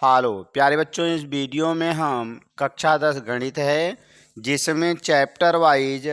हालो प्यारे बच्चों, इस वीडियो में हम कक्षा 10 गणित है जिसमें चैप्टर वाइज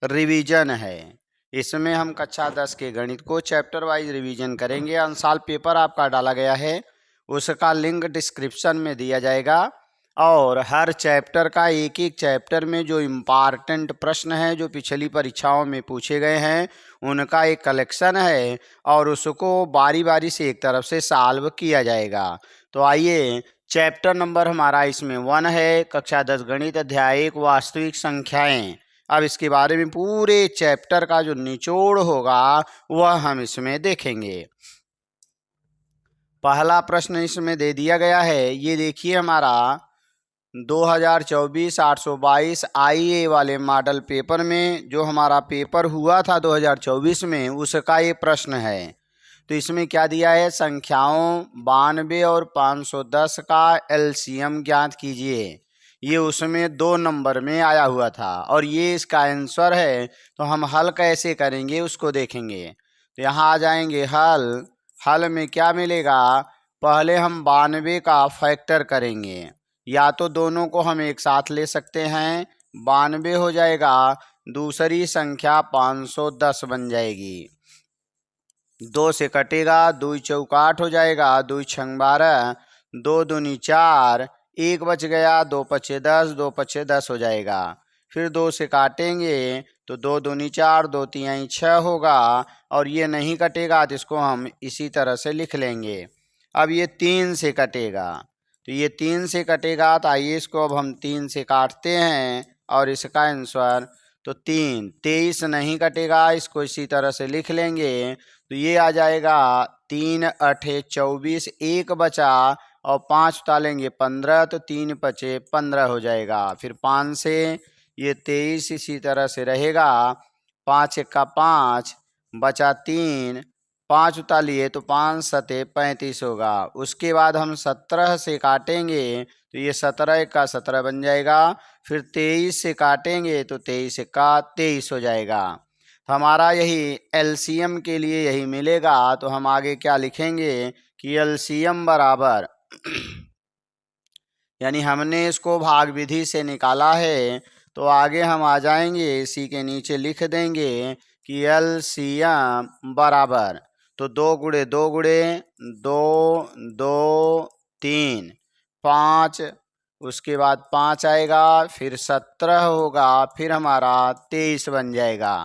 रिवीजन है। इसमें हम कक्षा 10 के गणित को चैप्टर वाइज रिवीजन करेंगे। अंशाल पेपर आपका डाला गया है, उसका लिंक डिस्क्रिप्शन में दिया जाएगा। और हर चैप्टर का एक एक चैप्टर में जो इम्पॉर्टेंट प्रश्न हैं जो पिछली परीक्षाओं में पूछे गए हैं उनका एक कलेक्शन है और उसको बारी बारी से एक तरफ से सॉल्व किया जाएगा। तो आइए, चैप्टर नंबर हमारा इसमें 1 है, कक्षा 10 गणित, अध्याय 1 वास्तविक संख्याएं। अब इसके बारे में पूरे चैप्टर का जो निचोड़ होगा वह हम इसमें देखेंगे। पहला प्रश्न इसमें दे दिया गया है, ये देखिए हमारा 2024 822 आईए वाले मॉडल पेपर में जो हमारा पेपर हुआ था 2024 में उसका ये प्रश्न है। तो इसमें क्या दिया है, संख्याओं 92 और 510 का एलसीएम ज्ञात कीजिए। ये उसमें 2 नंबर में आया हुआ था और ये इसका आंसर है। तो हम हल कैसे करेंगे उसको देखेंगे। तो यहाँ आ जाएंगे हल में क्या मिलेगा, पहले हम 92 का फैक्टर करेंगे, या तो दोनों को हम एक साथ ले सकते हैं, 92 हो जाएगा, दूसरी संख्या 510 बन जाएगी। 2 से कटेगा, 2 चौका 8 हो जाएगा, 2 छंग 12, 2 दूनी 4, 1 बच गया, 2 पचे 10, 2 पचे 10 हो जाएगा। फिर 2 से काटेंगे तो 2 दूनी 4, 2 तिहाई 6 होगा और ये नहीं कटेगा तो इसको हम इसी तरह से लिख लेंगे। अब ये 3 से कटेगा, तो ये 3 से कटेगा, तो आइए इसको अब हम 3 से काटते हैं और इसका आंसर तो 3, 23 नहीं कटेगा, इसको इसी तरह से लिख लेंगे। तो ये आ जाएगा 3 अठे 24, 1 बचा और 5 उतारेंगे 15, तो 3 पचे 15 हो जाएगा। फिर 5 से ये 23 इसी तरह से रहेगा, 5 एक्का 5 बचा 3, 5 उतारिए तो 5 सते 35 होगा। उसके बाद हम 17 से काटेंगे तो ये 17 एक्का 17 बन जाएगा। फिर 23 से काटेंगे तो 23 एक्का 23 हो जाएगा। हमारा यही एलसीएम के लिए यही मिलेगा। तो हम आगे क्या लिखेंगे कि एलसीएम बराबर यानी हमने इसको भाग विधि से निकाला है, तो आगे हम आ जाएंगे, इसी के नीचे लिख देंगे कि एलसीएम बराबर, तो 2 गुणे 2 गुणे 2 2 3 5, उसके बाद 5 आएगा, फिर 17 होगा, फिर हमारा 23 बन जाएगा।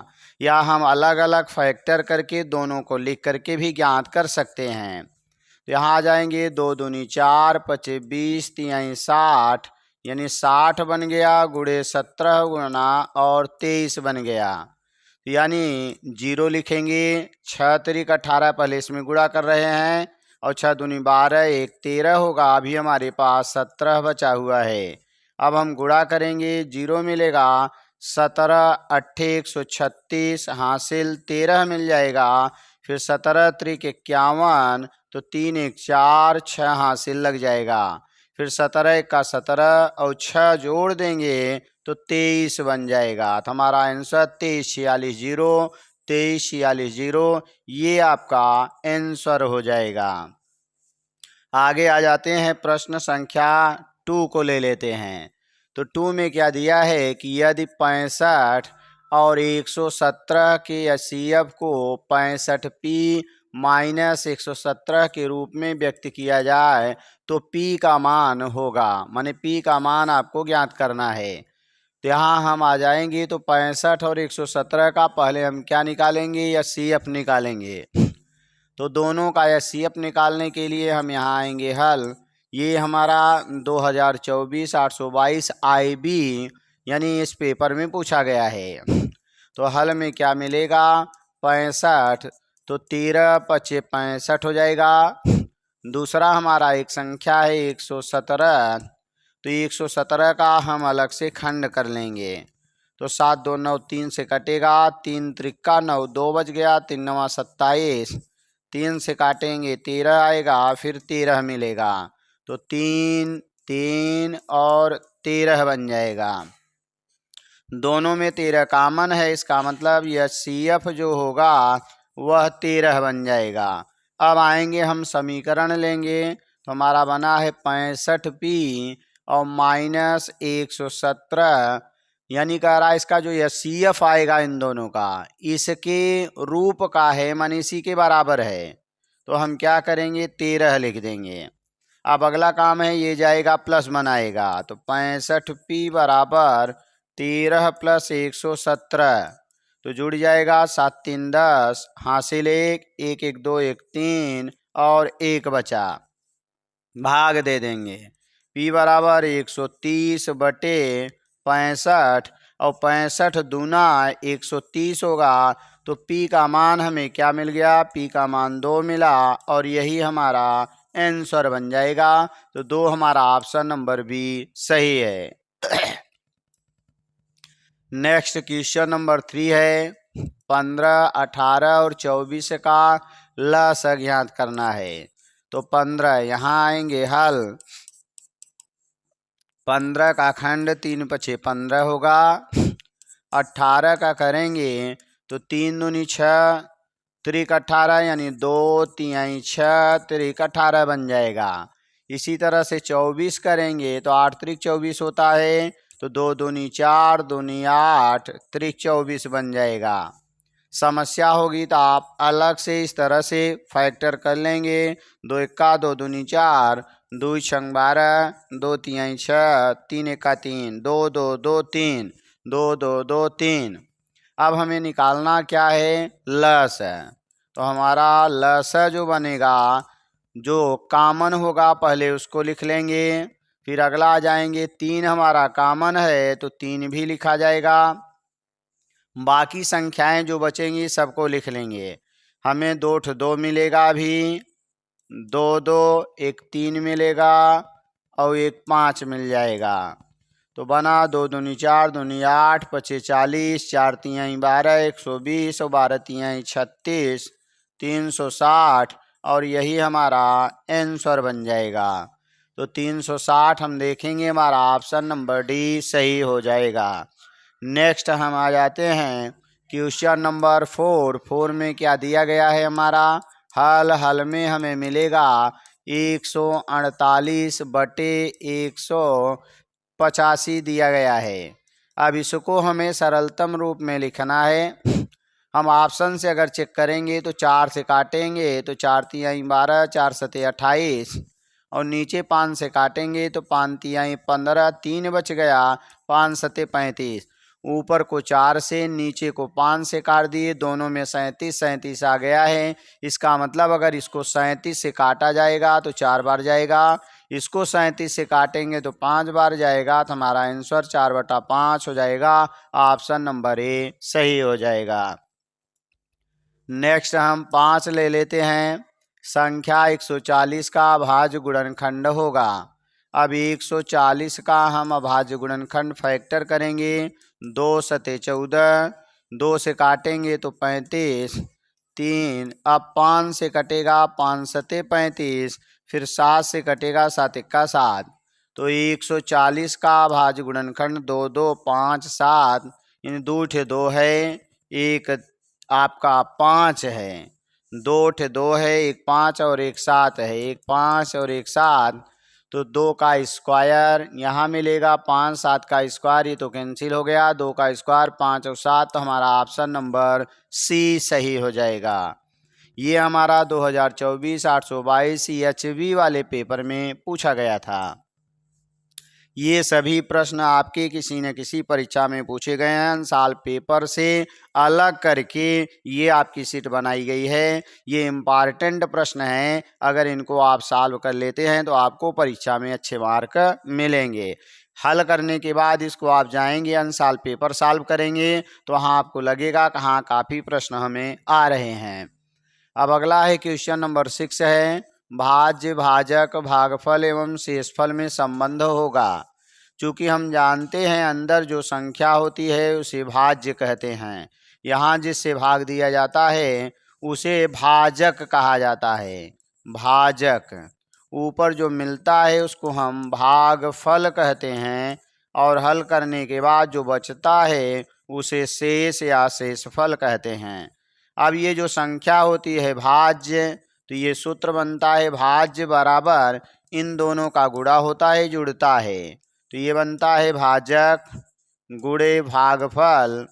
या हम अलग अलग फैक्टर करके दोनों को लिख करके भी ज्ञात कर सकते हैं। तो यहाँ आ जाएंगे, 2 दूनी 4, पचे 20, तिहाई 60, यानी 60 बन गया, गुणे 17 गुणा और 23 बन गया। यानी 0 लिखेंगे, 6 तिरिक 18, पहले इसमें गुणा कर रहे हैं, और 6 दूनी 12, 1 13 होगा। अभी हमारे पास 17 बचा हुआ है। अब हम गुणा करेंगे, 0 मिलेगा, 17 अट्ठे 136 हासिल 13 मिल जाएगा। फिर 17 त्रिक 51, तो 3 1 4, 6 हासिल लग जाएगा। फिर 17 1 का 17 और 6 जोड़ देंगे तो 23 बन जाएगा। तो हमारा आंसर 23 46 0, 23 46 0 ये आपका आंसर हो जाएगा। आगे आ जाते हैं, प्रश्न संख्या 2 को ले लेते हैं। तो 2 में क्या दिया है कि यदि 65 और 117 के एचसीएफ को 65p माइनस 117 के रूप में व्यक्त किया जाए तो p का मान होगा, माने p का मान आपको ज्ञात करना है। तो यहाँ हम आ जाएंगे, तो 65 और 117 का पहले हम क्या निकालेंगे, एचसीएफ निकालेंगे। तो दोनों का एचसीएफ निकालने के लिए हम यहाँ आएंगे हल। ये हमारा 2024 822 आईबी यानी इस पेपर में पूछा गया है। तो हल में क्या मिलेगा, 65, तो 13 पचे 65 हो जाएगा। दूसरा हमारा एक संख्या है 117, तो 117 का हम अलग से खंड कर लेंगे। तो 7 2 9 3 से कटेगा, 3 त्रिक्का 9, 2 बच गया, 3 9 27, 3 से काटेंगे 13 आएगा, फिर 13 मिलेगा, तो 3 3 और 13 बन जाएगा। दोनों में 13 कॉमन है, इसका मतलब यह CF जो होगा वह 13 बन जाएगा। अब आएंगे हम समीकरण लेंगे, तो हमारा बना है 65p और माइनस 117, यानी कह रहा है इसका जो एचसीएफ आएगा इन दोनों का इसके रूप का है, माने इसी के बराबर है। तो हम क्या करेंगे 13 लिख देंगे। अब अगला काम है ये जाएगा प्लस बनाएगा, तो 65p बराबर 13 प्लस 117, तो जुड़ जाएगा 7 3 10, हासिल 1 1 1 2 1 3 और 1 बचा, भाग दे देंगे। p बराबर 130 बटे 65 और 65 दूना 130 होगा, तो p का मान हमें क्या मिल गया, p का मान 2 मिला और यही हमारा आंसर बन जाएगा। तो 2 हमारा ऑप्शन नंबर बी सही है। नेक्स्ट क्वेश्चन नंबर 3 है 15, 18 और 24 का लस ज्ञात करना है। तो 15 यहाँ आएंगे हल, 15 का खंड 3 पछे 15 होगा। 18 का करेंगे तो 3 दूनी 6 त्रिक 18 यानी 2 तिहाई 6 त्रिक 18 बन जाएगा। इसी तरह से 24 करेंगे तो 8 त्रिक 24 होता है, तो 2 दूनी 4 दूनी 8 त्रिक 24 बन जाएगा। समस्या होगी तो आप अलग से इस तरह से फैक्टर कर लेंगे। 2 एक्का 2 दूनी 4, 2 छंग 12, 2 तिहाई 6, 3 एक्का 3, 2 2 2 3, 2 2 2 3। अब हमें निकालना क्या है, लस है। तो हमारा लस जो बनेगा, जो कॉमन होगा पहले उसको लिख लेंगे, फिर अगला आ जाएंगे 3 हमारा कॉमन है तो 3 भी लिखा जाएगा। बाकी संख्याएं जो बचेंगी सबको लिख लेंगे। हमें 2 2 मिलेगा, अभी 2 2 एक 3 मिलेगा और एक 5 मिल जाएगा। तो बना 2 दूनी 4 दूनी 8 पचे 40, 4 तिहाई 12 120 और 12 तिहाई 36 360 और यही हमारा आंसर बन जाएगा। तो 360 हम देखेंगे हमारा ऑप्शन नंबर डी सही हो जाएगा। नेक्स्ट हम आ जाते हैं क्वेश्चन नंबर 4 में क्या दिया गया है हमारा हल में हमें मिलेगा 148 बटे 185 दिया गया है। अब इसको हमें सरलतम रूप में लिखना है। हम ऑप्शन से अगर चेक करेंगे तो 4 से काटेंगे तो 4 तिहाई 12, 4 सते 28 और नीचे 5 से काटेंगे तो 5 तिहाई 15, 3 बच गया, 5 सते 35। ऊपर को 4 से नीचे को 5 से काट दिए, दोनों में 37 37 आ गया है। इसका मतलब अगर इसको 37 से काटा जाएगा तो 4 बार जाएगा, इसको 37 से काटेंगे तो 5 बार जाएगा, तो हमारा आंसर 4/5 हो जाएगा। ऑप्शन नंबर ए सही हो जाएगा। नेक्स्ट हम 5 ले लेते हैं। संख्या 140 का अभाज्य गुणनखंड होगा। अब 140 का हम अभाज्य गुणनखंड फैक्टर करेंगे। 2 सते 14, 2 से काटेंगे तो 35, 3, अब 5 से कटेगा 5 सते 35, फिर 7 से कटेगा 7 एक्का 7। तो 140 का अभाज्य गुणनखंड 2 2 5 7, इन 2 ठे 2 है, एक आपका 5 है, 2 ठे 2 है, एक 5 और एक 7 है, एक 5 और एक 7, तो 2 का स्क्वायर यहाँ मिलेगा, 5 7 का स्क्वायर ये तो कैंसिल हो गया, 2 का स्क्वायर 5 और 7, तो हमारा ऑप्शन नंबर सी सही हो जाएगा। ये हमारा 2024 822 EHV वाले पेपर में पूछा गया था। ये सभी प्रश्न आपके किसी न किसी परीक्षा में पूछे गए हैं, साल पेपर से अलग करके ये आपकी सीट बनाई गई है। ये इम्पॉर्टेंट प्रश्न हैं, अगर इनको आप सॉल्व कर लेते हैं तो आपको परीक्षा में अच्छे मार्क मिलेंगे। हल करने के बाद इसको आप जाएंगे अनसाल पेपर सॉल्व करेंगे तो वहाँ आपको लगेगा कि हाँ काफ़ी प्रश्न हमें आ रहे हैं। अब अगला है क्वेश्चन नंबर 6 है, भाज्य भाजक भागफल एवं शेषफल में संबंध होगा। चूँकि हम जानते हैं अंदर जो संख्या होती है उसे भाज्य कहते हैं, यहाँ जिससे भाग दिया जाता है उसे भाजक कहा जाता है। भाजक ऊपर जो मिलता है उसको हम भागफल कहते हैं, और हल करने के बाद जो बचता है उसे शेष या शेषफल कहते हैं। अब ये जो संख्या होती है भाज्य, तो ये सूत्र बनता है भाज्य बराबर इन दोनों का गुणा होता है, जुड़ता है। तो ये बनता है भाजक गुणे भागफल,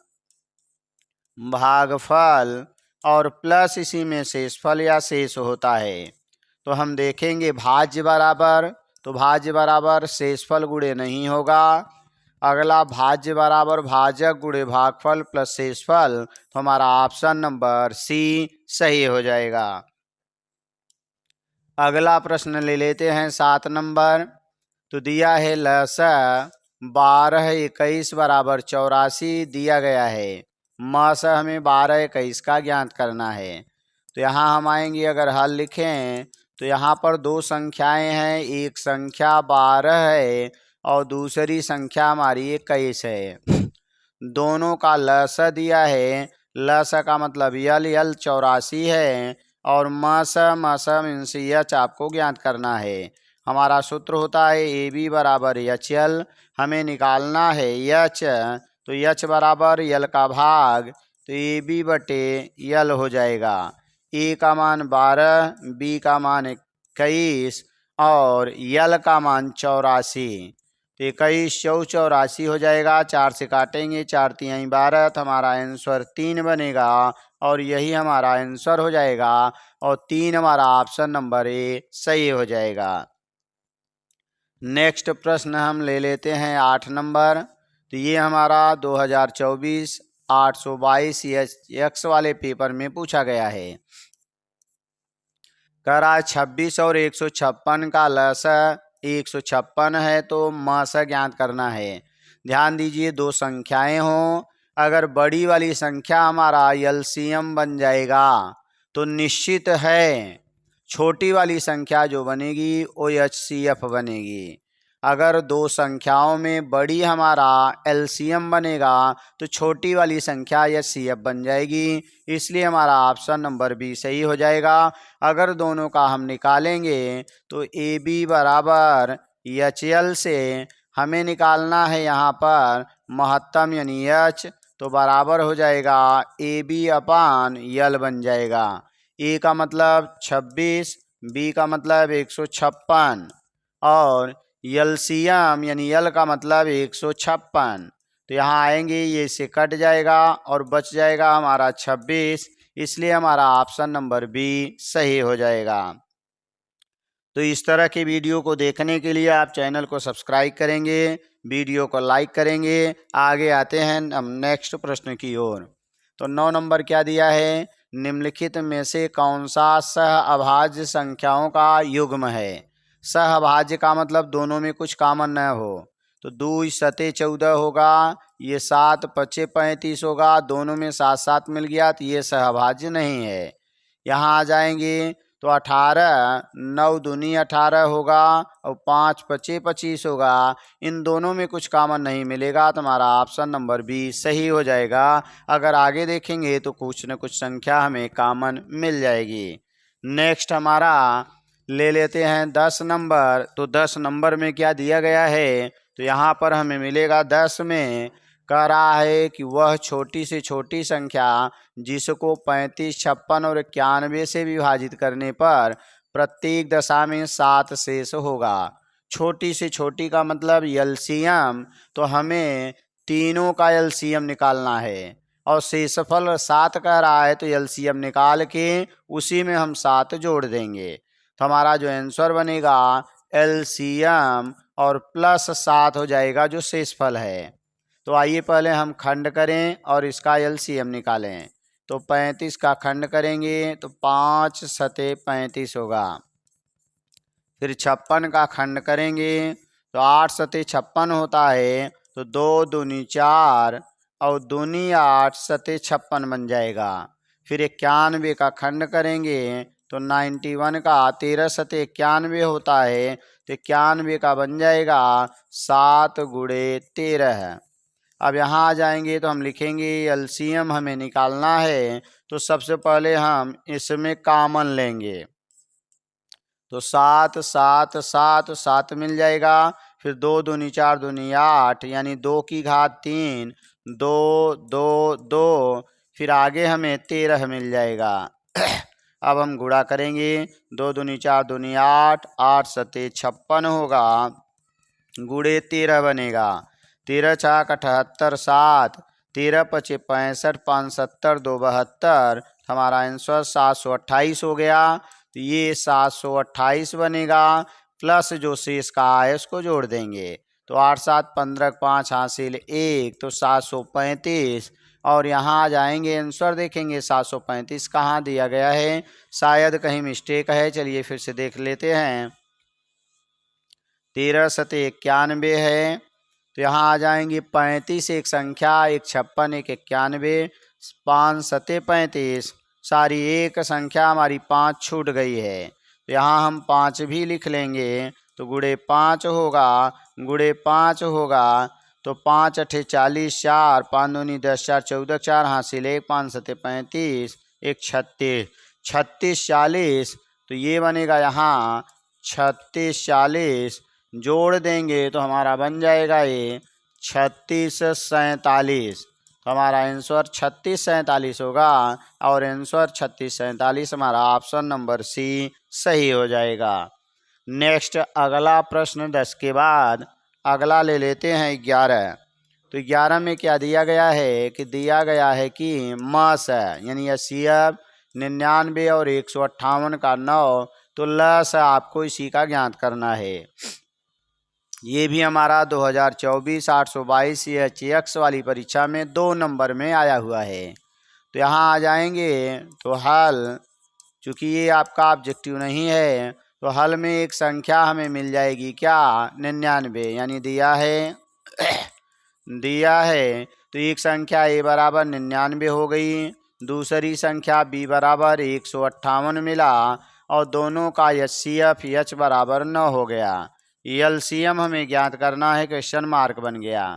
भागफल और प्लस इसी में शेषफल या शेष होता है। तो हम देखेंगे भाज्य बराबर, तो भाज्य बराबर शेषफल गुणे नहीं होगा। अगला भाज्य बराबर भाजक गुणे भागफल प्लस शेषफल, तो हमारा ऑप्शन नंबर सी सही हो जाएगा। अगला प्रश्न ले लेते हैं 7 नंबर। तो दिया है लसा 12 21 बराबर 84 दिया गया है। मस हमें 12 21 का ज्ञात करना है। तो यहाँ हम आएंगे, अगर हल लिखें तो यहाँ पर दो संख्याएं हैं, एक संख्या 12 है और दूसरी संख्या हमारी 21 है। दोनों का लस दिया है, लस का मतलब यल, यल 84 है और मस मीन्स यच आपको ज्ञात करना है। हमारा सूत्र होता है ए बी बराबर यच यल, हमें निकालना है यच, तो यच बराबर यल का भाग, तो ए बी बटे यल हो जाएगा। ए का मान 12, बी का मान 21 और यल का मान 84। तो 21 84 हो जाएगा, 4 से काटेंगे, 4 तिहाई 12, तो हमारा आंसर 3 बनेगा और यही हमारा आंसर हो जाएगा और 3 हमारा ऑप्शन नंबर ए सही हो जाएगा। नेक्स्ट प्रश्न हम ले लेते हैं 8 नंबर। तो ये हमारा 2024 822 एक्स वाले पेपर में पूछा गया है। कह रहा है 26 और 156 का लस 156 है तो मस ज्ञात करना है। ध्यान दीजिए, दो संख्याएं हों, अगर बड़ी वाली संख्या हमारा एलसीएम बन जाएगा तो निश्चित है छोटी वाली संख्या जो बनेगी वो एचसीएफ बनेगी। अगर दो संख्याओं में बड़ी हमारा एलसीएम बनेगा तो छोटी वाली संख्या एचसीएफ बन जाएगी, इसलिए हमारा ऑप्शन नंबर बी सही हो जाएगा। अगर दोनों का हम निकालेंगे तो ए बी बराबर एच एल से हमें निकालना है यहाँ पर महत्तम यानी एच, तो बराबर हो जाएगा ए बी अपान यल बन जाएगा। ए का मतलब 26, बी का मतलब 156 और एलसीएम यानी यल का मतलब 156। तो यहाँ आएंगे, ये इससे कट जाएगा और बच जाएगा हमारा 26, इसलिए हमारा ऑप्शन नंबर बी सही हो जाएगा। तो इस तरह के वीडियो को देखने के लिए आप चैनल को सब्सक्राइब करेंगे, वीडियो को लाइक करेंगे। आगे आते हैं हम नेक्स्ट प्रश्न की ओर। तो 9 नंबर क्या दिया है, निम्नलिखित में से कौन सा सह अभाज्य संख्याओं का युग्म है। सह अभाज्य का मतलब दोनों में कुछ कॉमन न हो। तो 2 सते 14 होगा, ये 7 पचे 35 होगा, दोनों में 7 7 मिल गया तो ये सह अभाज्य नहीं है। यहाँ आ जाएंगे तो 18 9 दूनी 18 होगा और 5 पचे 25 होगा, इन दोनों में कुछ कॉमन नहीं मिलेगा तो हमारा ऑप्शन नंबर बी सही हो जाएगा। अगर आगे देखेंगे तो कुछ न कुछ संख्या हमें कॉमन मिल जाएगी। नेक्स्ट हमारा ले लेते हैं 10 नंबर। तो 10 नंबर में क्या दिया गया है, तो यहाँ पर हमें मिलेगा 10 में कह रहा है कि वह छोटी से छोटी संख्या जिसको 35 56 और 91 से विभाजित करने पर प्रत्येक दशा में 7 शेष होगा। छोटी से छोटी का मतलब एलसीएम, तो हमें तीनों का एलसीएम निकालना है और शेषफल 7 कह रहा है तो एलसीएम निकाल के उसी में हम 7 जोड़ देंगे, तो हमारा जो आंसर बनेगा एलसीएम और प्लस 7 हो जाएगा जो शेषफल है। तो आइए पहले हम खंड करें और इसका एलसीएम निकालें। तो 35 का खंड करेंगे तो 5 सते 35 होगा। फिर 56 का खंड करेंगे तो 8 सते 56 होता है, तो 2 दूनी 4 और दूनी 8 सते 56 बन जाएगा। फिर 91 का खंड करेंगे तो 91 का 13 सते 91 होता है, तो 91 का बन जाएगा 7 गुणे 13। अब यहाँ आ जाएंगे तो हम लिखेंगे एलसीएम हमें निकालना है, तो सबसे पहले हम इसमें कॉमन लेंगे तो 7 7 7 7 मिल जाएगा। फिर 2 दूनी 4 दूनी 8 यानी 2 की घात 3 2 2 2, फिर आगे हमें 13 मिल जाएगा। अब हम गुणा करेंगे, 2 दूनी 4 दूनी 8, 8 सते 56 होगा, गुणे 13 बनेगा, 13 छाक 78, 7, 13 पचे 65, 5 70, 2 72, हमारा आंसर 728 हो गया। तो ये 728 बनेगा, प्लस जो शेष का है उसको जोड़ देंगे, तो 8 7 15, 5 हासिल 1, तो 735। और यहाँ आ जाएंगे, आंसर देखेंगे 735 कहाँ दिया गया है, शायद कहीं मिस्टेक है, चलिए फिर से देख लेते हैं। 13 सते 91 है, तो यहाँ आ जाएंगे 35 एक संख्या, 1 56, 1 91, 5 सते 35, सारी एक संख्या हमारी 5 छूट गई है, तो यहाँ हम 5 भी लिख लेंगे, तो गुणे 5 होगा, गुणे 5 होगा, तो 5 अठे 40, 4, 5 दूनी 10, 4 14, 4 हासिल 1, 5 सते 35, 1 36, 36 40, तो ये बनेगा यहाँ 36 40, जोड़ देंगे तो हमारा बन जाएगा ये 36 47, तो हमारा आंसर 36 47 होगा, और आंसर 36 47 हमारा ऑप्शन नंबर सी सही हो जाएगा। नेक्स्ट अगला प्रश्न 10 के बाद अगला ले लेते हैं 11। तो 11 में क्या दिया गया है कि दिया गया है कि मस है, यानी 80, 99 और 158 का 9, तो लस आपको इसी का ज्ञात करना है। ये भी हमारा 2024 822 CHX वाली परीक्षा में 2 नंबर में आया हुआ है। तो यहाँ आ जाएंगे, तो हल, चूँकि ये आपका ऑब्जेक्टिव नहीं है, तो हल में एक संख्या हमें मिल जाएगी क्या, 99, यानी दिया है दिया है, तो एक संख्या ए बराबर 99 हो गई, दूसरी संख्या बी बराबर 158 मिला, और दोनों का HCF H बराबर 9 हो गया। LCM हमें ज्ञात करना है, क्वेश्चन मार्क बन गया।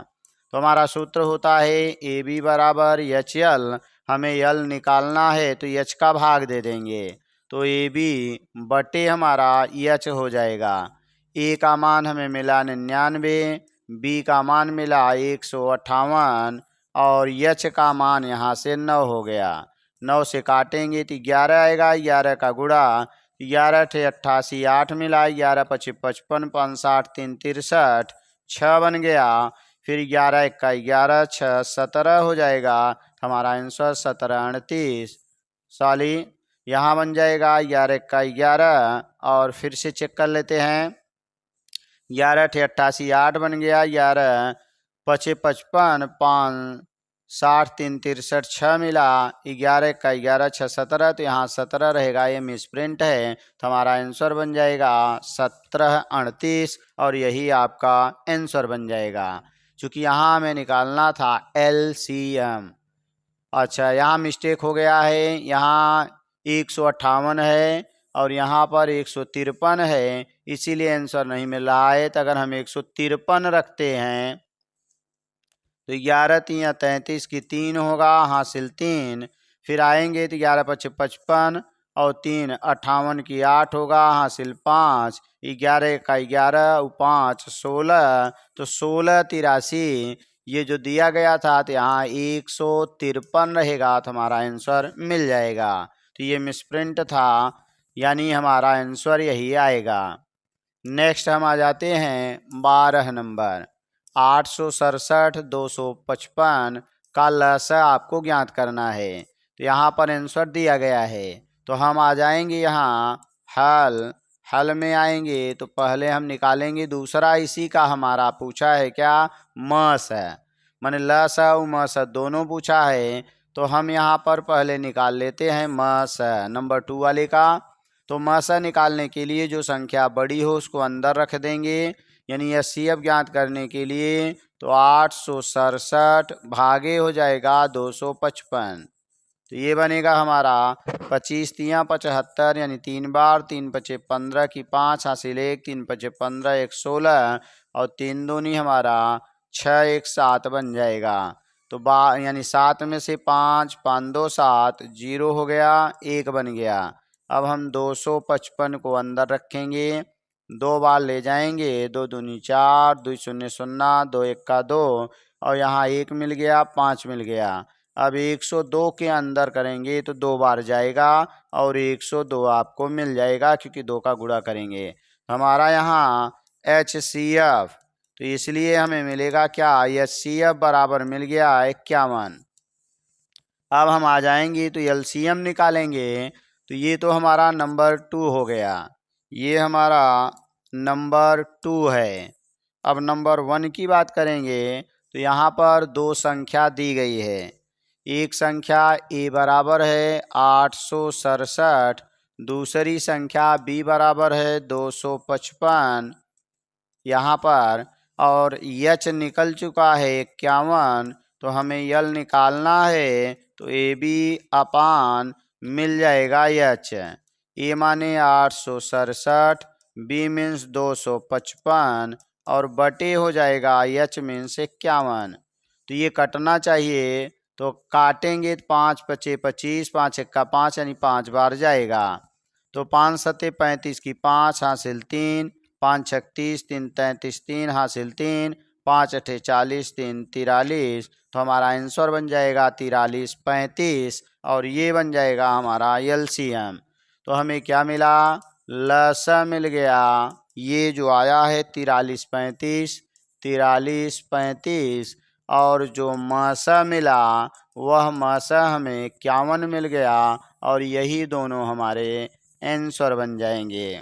तो हमारा सूत्र होता है ए बी बराबर HL, हमें L निकालना है तो H का भाग दे देंगे, तो ए बी बटे हमारा H हो जाएगा। ए का मान हमें मिला 99, बी का मान मिला 158, और H का मान यहाँ से 9 हो गया। 9 से काटेंगे तो 11 आएगा, 11 का गुणा, 11 ठे 88, 8 मिला, 11 पचे 55, 5 60 3 63, 6 बन गया, फिर 11 1 का 11, 6 17 हो जाएगा, हमारा आंसर 17 38 साली यहाँ बन जाएगा, 11 1 का 11, और फिर से चेक कर लेते हैं, 11 ठे 88, 8 बन गया, 11 पचे 55, 5 60 3 63, 6 मिला, 11 का 11, 6 17, तो यहाँ 17 रहेगा, ये मिसप्रिंट है, तो हमारा आंसर बन जाएगा 17 38, और यही आपका आंसर बन जाएगा। चूँकि यहाँ हमें निकालना था LCM। अच्छा, यहाँ मिस्टेक हो गया है, यहाँ 158 है और यहाँ पर 153 है, इसीलिए आंसर नहीं मिल रहा है। तो अगर हम 153 रखते हैं तो 11 3 33 की 3 होगा, हासिल 3, फिर आएंगे तो 11 पचे 55 और 3 58 की 8 होगा, हासिल 5, 11 का 11 5 16, तो 16 83, ये जो दिया गया था तो यहाँ 153 रहेगा, तो हमारा आंसर मिल जाएगा। तो ये मिसप्रिंट था, यानी हमारा आंसर यही आएगा। नेक्स्ट हम आ जाते हैं 12 नंबर, 867 255 का लसा आपको ज्ञात करना है। तो यहाँ पर आंसर दिया गया है, तो हम आ जाएंगे यहाँ हल में आएंगे, तो पहले हम निकालेंगे दूसरा, इसी का हमारा पूछा है क्या, मस है, मैंने लसा और मस दोनों पूछा है, तो हम यहाँ पर पहले निकाल लेते हैं मस नंबर 2 वाले का। तो मसा निकालने के लिए जो संख्या बड़ी हो उसको अंदर रख देंगे, यानी HCF ज्ञात करने के लिए तो 867 भागे हो जाएगा 255, तो ये बनेगा हमारा 25 तियाँ 75, यानी 3 बार, 3 पचे 15 की 5 हासिल 1, 3 पचे 15 1 16, और 3 दूनी हमारा 6 1 7 बन जाएगा। तो यानी 7 में से 5 5 2 7, 0 हो गया, 1 बन गया। अब हम 255 को अंदर रखेंगे, 2 बार ले जाएंगे, 2 दूनी 4, 2 शून्य 0, 2 1 का 2, और यहाँ 1 मिल गया, 5 मिल गया। अब 102 के अंदर करेंगे तो 2 बार जाएगा और 102 आपको मिल जाएगा, क्योंकि 2 का गुणा करेंगे। हमारा यहाँ HCF, तो इसलिए हमें मिलेगा क्या, HCF बराबर मिल गया 51। अब हम आ जाएंगे तो LCM निकालेंगे, तो ये तो हमारा नंबर 2 हो गया, ये हमारा नंबर 2 है। अब नंबर 1 की बात करेंगे तो यहाँ पर 2 संख्या दी गई है। एक संख्या A बराबर है 867, दूसरी संख्या B बराबर है 255 यहाँ पर, और H निकल चुका है 51, तो हमें यल निकालना है, तो AB अपान मिल जाएगा H। A माने 867, B मीन्स 255 और बटे हो जाएगा H मीन्स 51। तो ये कटना चाहिए, तो काटेंगे 5 पचे 25, 5 एक्का 5 यानी 5 बार जाएगा। तो 5 सते 35 की 5 हासिल 3, 5 36, 3 33, 3 हासिल 3, 5 अठे 40, 3 43। तो हमारा आंसर बन जाएगा 43 35, और ये बन जाएगा हमारा LCM। तो हमें क्या मिला, लसा मिल गया, ये जो आया है 43 35, 43 35, और जो मासा मिला वह मासा हमें 51 मिल गया, और यही दोनों हमारे आंसर बन जाएंगे।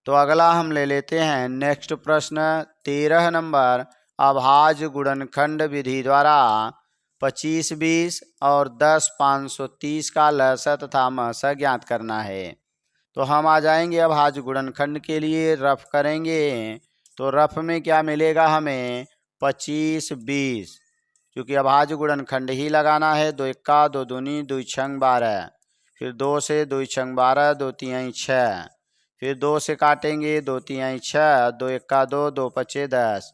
तो अगला हम ले लेते हैं नेक्स्ट प्रश्न 13 नंबर। अभाज्य गुणनखंड विधि द्वारा 25 20 और 10 530 का लसा तथा महसा ज्ञात करना है। तो हम आ जाएंगे अभाज्य गुणनखंड के लिए, रफ करेंगे। तो रफ में क्या मिलेगा हमें, 25 20, क्योंकि अभाज्य गुणनखंड ही लगाना है। 2 एक्का 2 दूनी 2 छंग 12, फिर 2 से 2 छंग 12, 2 तिहाई 6, फिर 2 से काटेंगे 2 तिहाई 6, 2 एक्का 2, 2 पचे 10,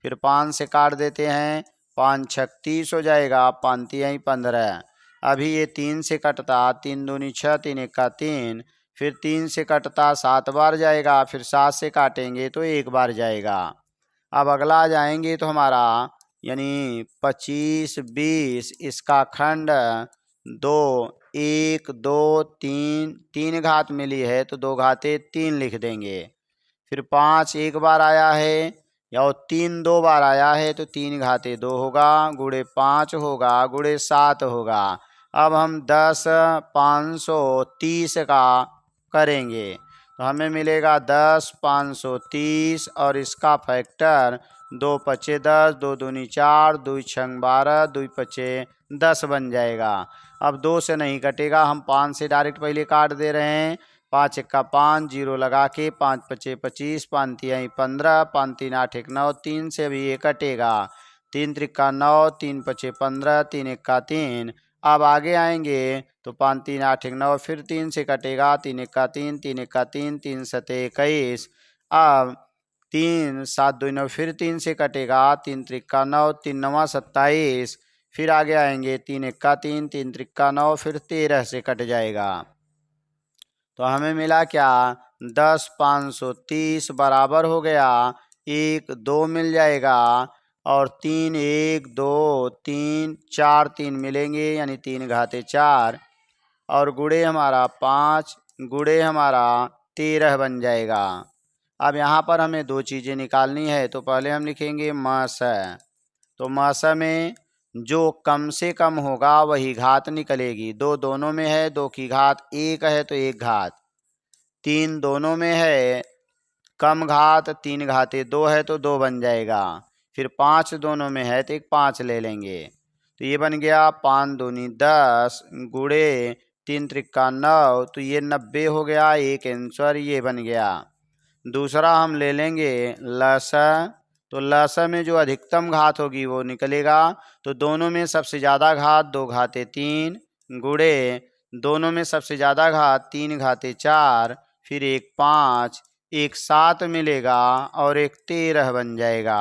फिर 5 से काट देते हैं, 5 छक 30 हो जाएगा, 5 तिहाई 15। अभी ये 3 से कटता, 3 दूनी 6, 3 एक्का 3, फिर 3 से कटता 7 बार जाएगा, फिर 7 से काटेंगे तो 1 बार जाएगा। अब अगला आ जाएंगे तो हमारा यानी 25 20, इसका खंड 2, 1 2 3, 3 घात मिली है तो 2 घाते 3 लिख देंगे। फिर 5 एक बार आया है, या 3 2 बार आया है तो 3 घाते 2 होगा, गुणे 5 होगा, गुणे 7 होगा। अब हम 10 530 का करेंगे, तो हमें मिलेगा 10 530, और इसका फैक्टर 2 पचे 10, 2 दूनी 4, 2 छंग 12, 2 पचे 10 बन जाएगा। अब 2 से नहीं कटेगा, हम 5 से डायरेक्ट पहले काट दे रहे हैं। 5 एक्का 5, जीरो लगा के 5 पचे 25, 5 तिहाई 15, 5 3 8 1 9, 3 से भी ये कटेगा, 3 त्रिक्का 9, 3 पचे 15, 3 एक्का 3। अब आगे आएंगे तो 5 3 8 1 9, फिर 3 से कटेगा, 3 एक्का 3, 3 एक्का 3, 3 सते 21। अब 3 7 2 9, फिर 3 से कटेगा, 3 त्रिक्का 9, 3 9 27, फिर आगे आएंगे 3 एक्का 3, 3 त्रिक्का 9, फिर 13 से कट जाएगा। तो हमें मिला क्या, 10 530 बराबर हो गया 1 2 मिल जाएगा, और 3 1 2 3 4 3 मिलेंगे, यानी 3 घाते 4, और गुणे हमारा 5, गुणे हमारा 13 बन जाएगा। अब यहाँ पर हमें 2 चीज़ें निकालनी है, तो पहले हम लिखेंगे मस। तो मस में जो कम से कम होगा वही घात निकलेगी। 2 दोनों में है, 2 की घात 1 है तो 1 घात, 3 दोनों में है, कम घात 3 घाते 2 है तो 2 बन जाएगा। फिर 5 दोनों में है तो एक 5 ले लेंगे, तो ये बन गया 5 दूनी 10, गुणे 3 त्रिक्का 9, तो ये 90 हो गया, एक आंसर ये बन गया। दूसरा हम ले लेंगे लसा। तो लसा में जो अधिकतम घात होगी वो निकलेगा, तो दोनों में सबसे ज़्यादा घात 2 घाते 3, गुणे दोनों में सबसे ज़्यादा घात 3 घाते 4, फिर एक 5, एक 7 मिलेगा, और एक 13 बन जाएगा।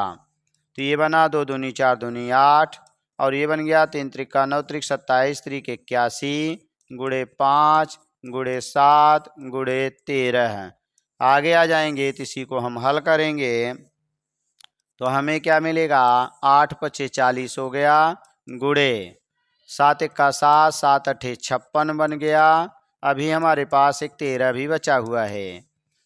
तो ये बना 2 दूनी 4 दूनी 8, और ये बन गया 3 त्रिक्का 9 त्रिक 27, त्रिक 81, गुणे 5, गुणे 7, गुणे 13। आगे आ जाएंगे तो इसी को हम हल करेंगे, तो हमें क्या मिलेगा, 8 पचे 40 हो गया, गुड़े 7 एक्का 7, 7 अठे 56 बन गया। अभी हमारे पास एक 13 भी बचा हुआ है,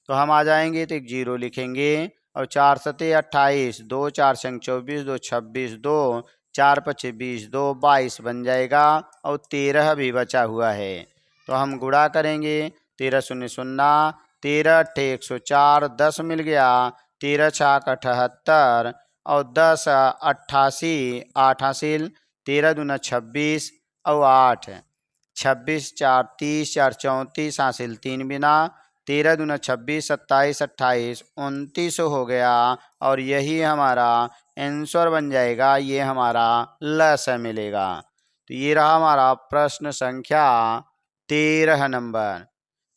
तो हम आ जाएंगे तो एक 0 लिखेंगे और 4 सते 28, 2 4 संग 24, 2 26, 2 4 पचे 20, 2 22 बन जाएगा और 13 भी बचा हुआ है। तो हम गुणा करेंगे 13 शून्य शून्य, 13 अट्ठे 104, 10 मिल गया, 13 छाक 78 और 10 88, 8 हासिल, 13 दूना 26 और 8 26 4 30, 4 34 हासिल 3 बिना, 13 दूना 26, 27 28 29 हो गया और यही हमारा आंसर बन जाएगा। ये हमारा लस मिलेगा। तो ये रहा हमारा प्रश्न संख्या 13 नंबर।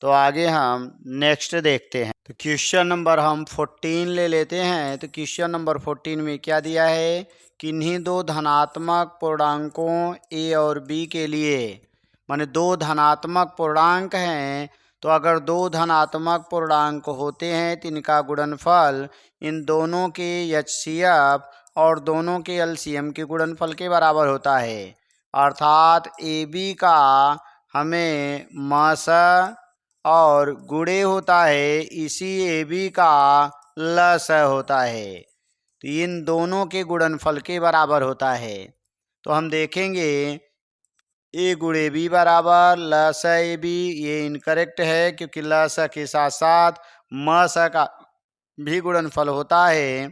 तो आगे हम नेक्स्ट देखते हैं। तो क्वेश्चन नंबर हम 14 ले लेते हैं। तो क्वेश्चन नंबर 14 में क्या दिया है, किन्हीं दो धनात्मक पूर्णांकों ए और बी के लिए, माने दो धनात्मक पूर्णांक हैं, तो अगर दो धनात्मक पूर्णांक होते हैं तो इनका गुणनफल इन दोनों के एचसीएफ और दोनों के एलसीएम के गुणनफल के बराबर होता है। अर्थात ए बी का हमें मास और गुणे होता है, इसी ए बी का लस होता है। तो इन दोनों के गुणनफल के बराबर होता है। तो हम देखेंगे ए गुणे बी बराबर लस ए बी, ये इनकरेक्ट है क्योंकि लस के साथ साथ मस का भी गुणनफल होता है।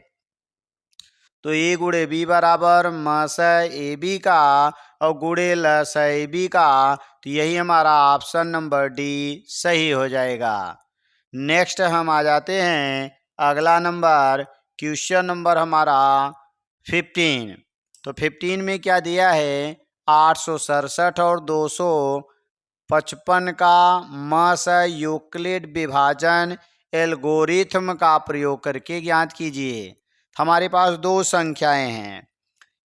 तो ए गुणे बी बराबर मस ए बी का और गुणे लस ए बी का, तो यही हमारा ऑप्शन नंबर डी सही हो जाएगा। नेक्स्ट हम आ जाते हैं अगला नंबर, क्वेश्चन नंबर हमारा 15। तो 15 में क्या दिया है, 867 और 255 का मस यूक्लिड विभाजन एल्गोरिथम का प्रयोग करके ज्ञात कीजिए। हमारे पास दो संख्याएं हैं,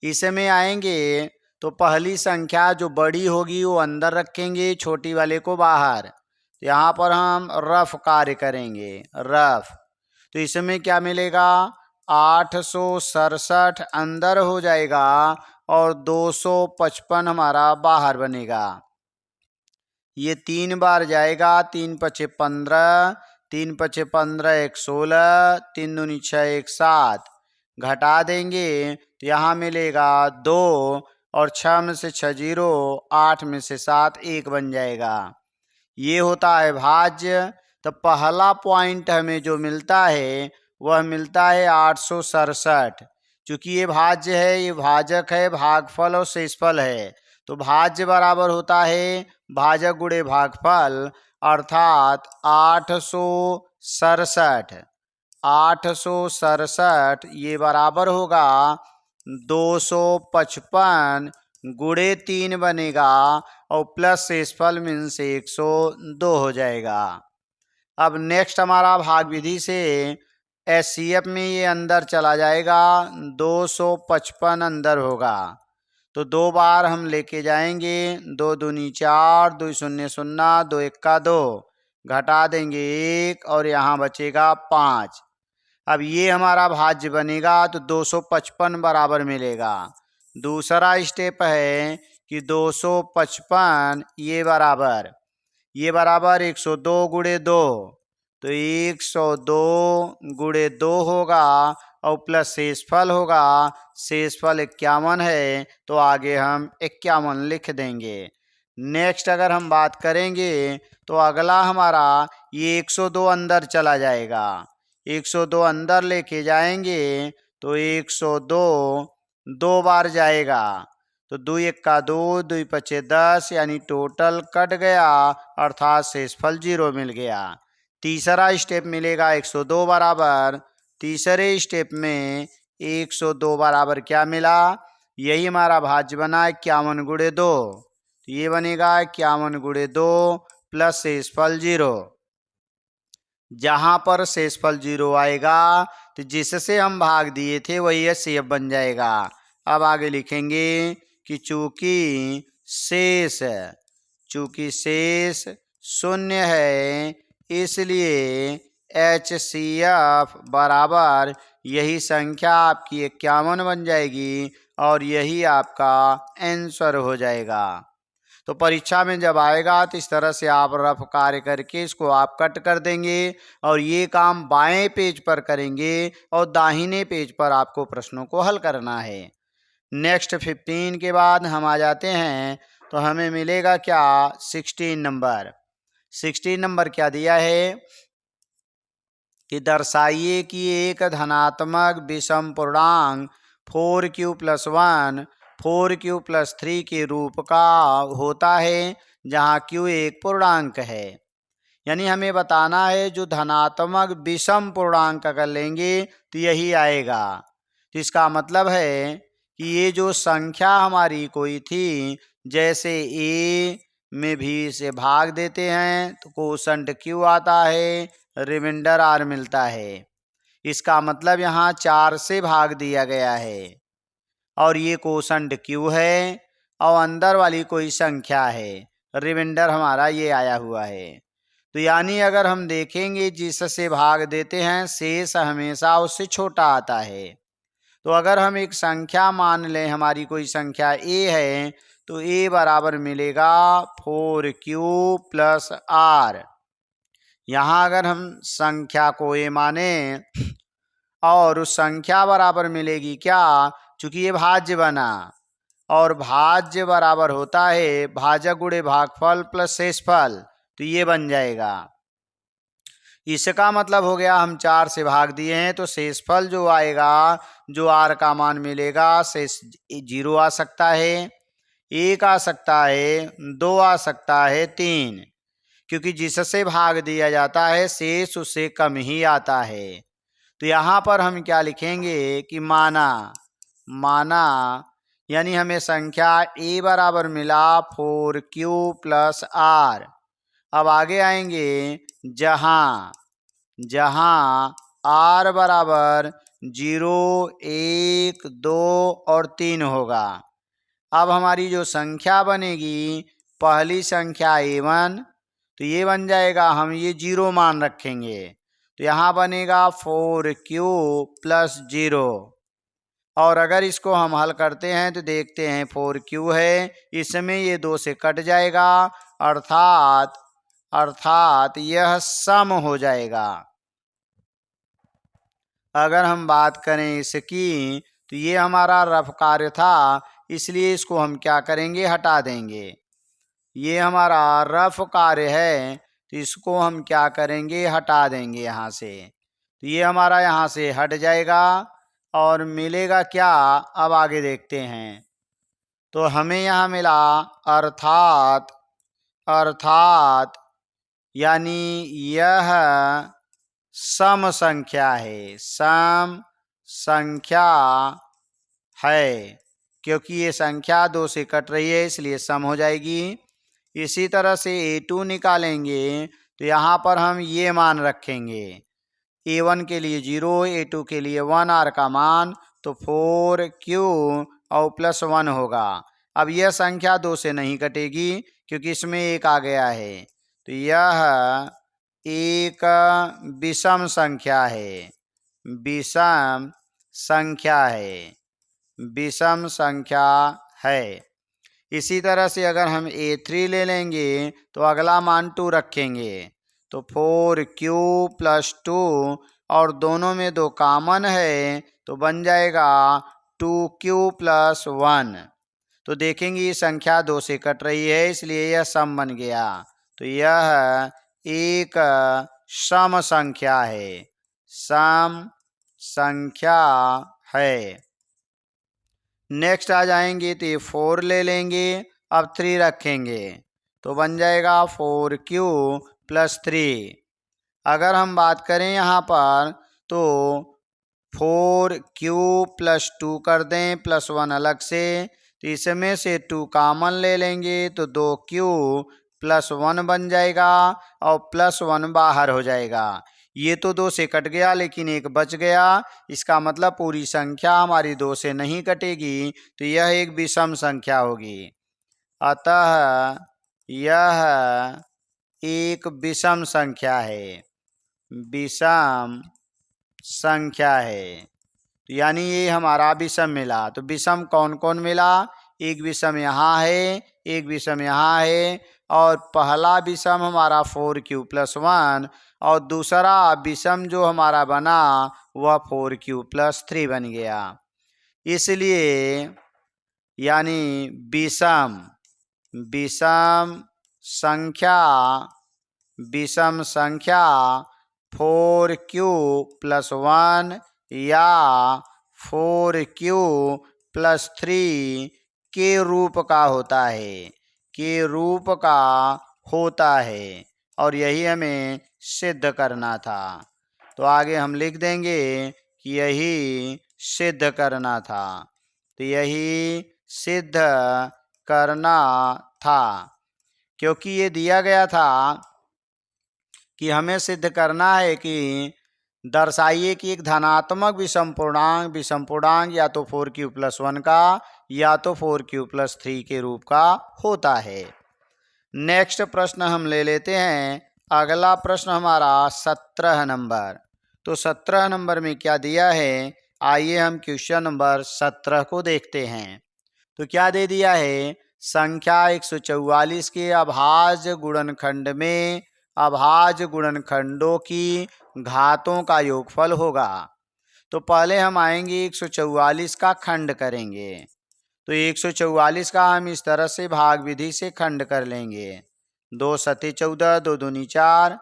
इसमें आएंगे तो पहली संख्या जो बड़ी होगी वो अंदर रखेंगे, छोटी वाले को बाहर। यहाँ पर हम रफ कार्य करेंगे, रफ। तो इसमें क्या मिलेगा, 867 अंदर हो जाएगा और 255 हमारा बाहर बनेगा। ये 3 बार जाएगा, 3 पचे 15, 3 पचे 15 1 16, 3 दूनी 6 1 7, घटा देंगे तो यहाँ मिलेगा 2 और 6 में से 6 0, 8 में से 7 1 बन जाएगा। ये होता है भाज्य। तो पहला पॉइंट हमें जो मिलता है वह मिलता है 867। चूंकि ये भाज्य है, ये भाजक है, भागफल और शेषफल है, तो भाज्य बराबर होता है भाजक गुणे भागफल, अर्थात 867। 867 ये बराबर होगा 255 गुणे 3 बनेगा और प्लस शेषफल में से 102 हो जाएगा। अब नेक्स्ट हमारा भाग विधि से एचसीएफ में ये अंदर चला जाएगा, 255 अंदर होगा, तो 2 बार हम लेके जाएंगे, 2 दूनी 4, 2 शून्य शून्य, 2 एक्का 2, घटा देंगे 1 और यहाँ बचेगा 5। अब ये हमारा भाज्य बनेगा तो 255 बराबर मिलेगा। दूसरा स्टेप है कि 255 ये बराबर 102 गुणे 2, तो 102 गुणे 2 होगा और प्लस शेषफल होगा, शेषफल 51 है, तो आगे हम 51 लिख देंगे। नेक्स्ट अगर हम बात करेंगे तो अगला हमारा ये 102 अंदर चला जाएगा, 102 अंदर लेके जाएंगे तो 102 2 बार जाएगा, तो 2 एक्का 2, 2 पचे 10, यानी टोटल कट गया, अर्थात शेषफल 0 मिल गया। तीसरा स्टेप मिलेगा 102 बराबर, तीसरे स्टेप में 102 बराबर क्या मिला, यही हमारा भाज्य बना 51 गुणे 2, तो ये बनेगा 51 गुणे 2 प्लस शेषफल 0। जहाँ पर शेषफल 0 आएगा तो जिससे हम भाग दिए थे वही एचसीएफ बन जाएगा। अब आगे लिखेंगे कि चूंकि शेष शून्य है, इसलिए एचसीएफ बराबर यही संख्या आपकी 51 बन जाएगी और यही आपका आंसर हो जाएगा। तो परीक्षा में जब आएगा तो इस तरह से आप रफ कार्य करके इसको आप कट कर देंगे और ये काम बाएं पेज पर करेंगे और दाहिने पेज पर आपको प्रश्नों को हल करना है। नेक्स्ट 15 के बाद हम आ जाते हैं तो हमें मिलेगा क्या 16 नंबर। 16 नंबर क्या दिया है कि दर्शाइए कि एक धनात्मक विषम पूर्णांक 4q+1 4q+3 के रूप का होता है जहाँ q एक पूर्णांक है। यानी हमें बताना है जो धनात्मक विषम पूर्णांक अगर लेंगे तो यही आएगा। तो इसका मतलब है कि ये जो संख्या हमारी कोई थी, जैसे a में भी से भाग देते हैं तो कोशंट q आता है, रिमाइंडर r मिलता है। इसका मतलब यहाँ 4 से भाग दिया गया है और ये कोशंट q है और अंदर वाली कोई संख्या है, रिमाइंडर हमारा ये आया हुआ है। तो यानी अगर हम देखेंगे जिससे भाग देते हैं शेष हमेशा उससे छोटा आता है। तो अगर हम एक संख्या मान लें, हमारी कोई संख्या a है तो a बराबर मिलेगा 4q+r। यहाँ अगर हम संख्या को a माने और उस संख्या बराबर मिलेगी क्या, चूंकि ये भाज्य बना और भाज्य बराबर होता है भाजक गुणे भागफल प्लस शेषफल, तो ये बन जाएगा। इसका मतलब हो गया हम 4 से भाग दिए हैं तो शेषफल जो आएगा, जो r का मान मिलेगा, शेष 0 आ सकता है, 1 आ सकता है, 2 आ सकता है, 3, क्योंकि जिससे भाग दिया जाता है शेष उससे कम ही आता है। तो यहाँ पर हम क्या लिखेंगे कि माना यानी हमें संख्या a बराबर मिला 4q+r। अब आगे आएंगे जहाँ r बराबर 0, 1, 2 और 3 होगा। अब हमारी जो संख्या बनेगी, पहली संख्या a1, तो ये बन जाएगा, हम ये 0 मान रखेंगे तो यहाँ बनेगा 4q+0। और अगर इसको हम हल करते हैं तो देखते हैं 4q है, इसमें ये 2 से कट जाएगा, अर्थात यह सम हो जाएगा। अगर हम बात करें इसकी तो ये हमारा रफ कार्य था, इसलिए इसको हम क्या करेंगे, हटा देंगे। ये हमारा रफ कार्य है तो इसको हम क्या करेंगे, हटा देंगे यहाँ से। तो ये हमारा यहाँ से हट जाएगा और मिलेगा क्या, अब आगे देखते हैं। तो हमें यहाँ मिला अर्थात यानी यह सम संख्या है, सम संख्या है, क्योंकि ये संख्या 2 से कट रही है इसलिए सम हो जाएगी। इसी तरह से a2 निकालेंगे तो यहाँ पर हम ये मान रखेंगे, a1 के लिए 0, a2 के लिए 1, r का मान तो 4q और +1 होगा। अब यह संख्या 2 से नहीं कटेगी क्योंकि इसमें 1 आ गया है, तो यह एक विषम संख्या है, विषम संख्या है। इसी तरह से अगर हम a3 ले लेंगे तो अगला मान 2 रखेंगे तो 4q+2 और दोनों में 2 कॉमन है तो बन जाएगा 2q+1। तो देखेंगे ये संख्या 2 से कट रही है इसलिए यह सम बन गया। तो यह एक सम संख्या है, सम संख्या है। नेक्स्ट आ जाएंगे तो ये 4 ले लेंगे, अब 3 रखेंगे तो बन जाएगा 4q+3। अगर हम बात करें यहाँ पर तो 4q+2 कर दें, +1 अलग से, तो इसमें से 2 कॉमन ले लेंगे तो 2q+1 बन जाएगा और +1 बाहर हो जाएगा। ये तो 2 से कट गया लेकिन 1 बच गया, इसका मतलब पूरी संख्या हमारी 2 से नहीं कटेगी तो यह एक विषम संख्या होगी। अतः यह एक विषम संख्या है, विषम संख्या है। तो यानी ये हमारा विषम मिला। तो विषम कौन कौन मिला? एक विषम यहाँ है, एक विषम यहाँ है, और पहला विषम हमारा 4q+1 और दूसरा विषम जो हमारा बना वह 4q+3 बन गया। इसलिए यानी विषम विषम संख्या 4q+1 या 4q+3 के रूप का होता है और यही हमें सिद्ध करना था। तो आगे हम लिख देंगे कि यही सिद्ध करना था। तो यही सिद्ध करना था, क्योंकि ये दिया गया था कि हमें सिद्ध करना है कि दर्शाइए कि एक धनात्मक विषम पूर्णांक या तो 4q+1 का या तो 4q+3 के रूप का होता है। नेक्स्ट प्रश्न हम ले लेते हैं। अगला प्रश्न हमारा 17 नंबर। तो 17 नंबर में क्या दिया है, आइए हम क्वेश्चन नंबर 17 को देखते हैं। तो क्या दे दिया है, संख्या 144 के अभाज्य गुणनखंड में अभाज्य गुणनखंडों की घातों का योगफल होगा। तो पहले हम आएंगे 144 का खंड करेंगे। तो 144 का हम इस तरह से भाग विधि से खंड कर लेंगे। 2 सते 14, 2 दूनी 4,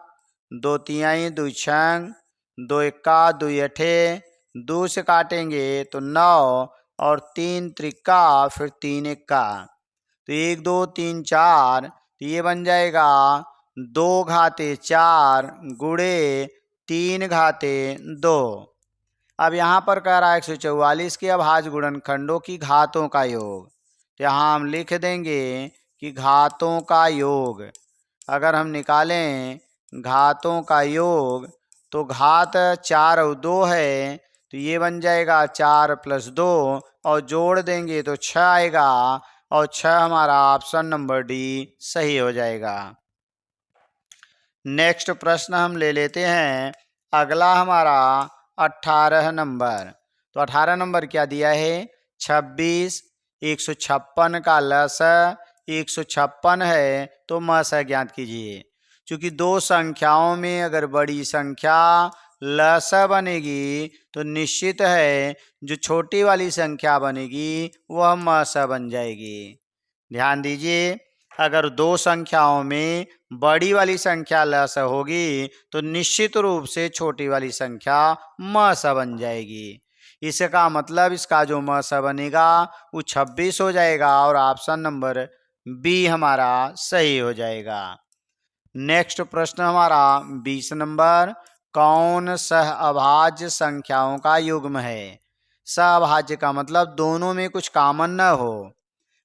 2 तिहाई 2 छंग, 2 इक्का 2 अठे, 2 से काटेंगे तो 9 और 3 त्रिक्का फिर 3 इक्का। तो 1 2 3 4, तो ये बन जाएगा 2 घाते 4 गुणे 3 घाते 2। अब यहाँ पर कह रहा है 144 के अभाज्य गुणनखंडों की घातों का योग। तो यहाँ हम लिख देंगे कि घातों का योग अगर हम निकालें घातों का योग, तो घात 4 और 2 है, तो ये बन जाएगा 4 + 2 और जोड़ देंगे तो 6 आएगा और 6 हमारा ऑप्शन नंबर डी सही हो जाएगा। नेक्स्ट प्रश्न हम ले लेते हैं। अगला हमारा 18 नंबर। तो 18 नंबर क्या दिया है, 26 156 का लस 156 है तो मस ज्ञात कीजिए। चूंकि दो संख्याओं में अगर बड़ी संख्या लस बनेगी तो निश्चित है जो छोटी वाली संख्या बनेगी वह मस बन जाएगी। ध्यान दीजिए, अगर दो संख्याओं में बड़ी वाली संख्या लस होगी तो निश्चित रूप से छोटी वाली संख्या मस बन जाएगी। इसका मतलब इसका जो मस बनेगा वो 26 हो जाएगा और ऑप्शन नंबर बी हमारा सही हो जाएगा। नेक्स्ट प्रश्न हमारा 20 नंबर। कौन सहअभाज्य संख्याओं का युग्म है? सहअभाज्य का मतलब दोनों में कुछ कॉमन न हो।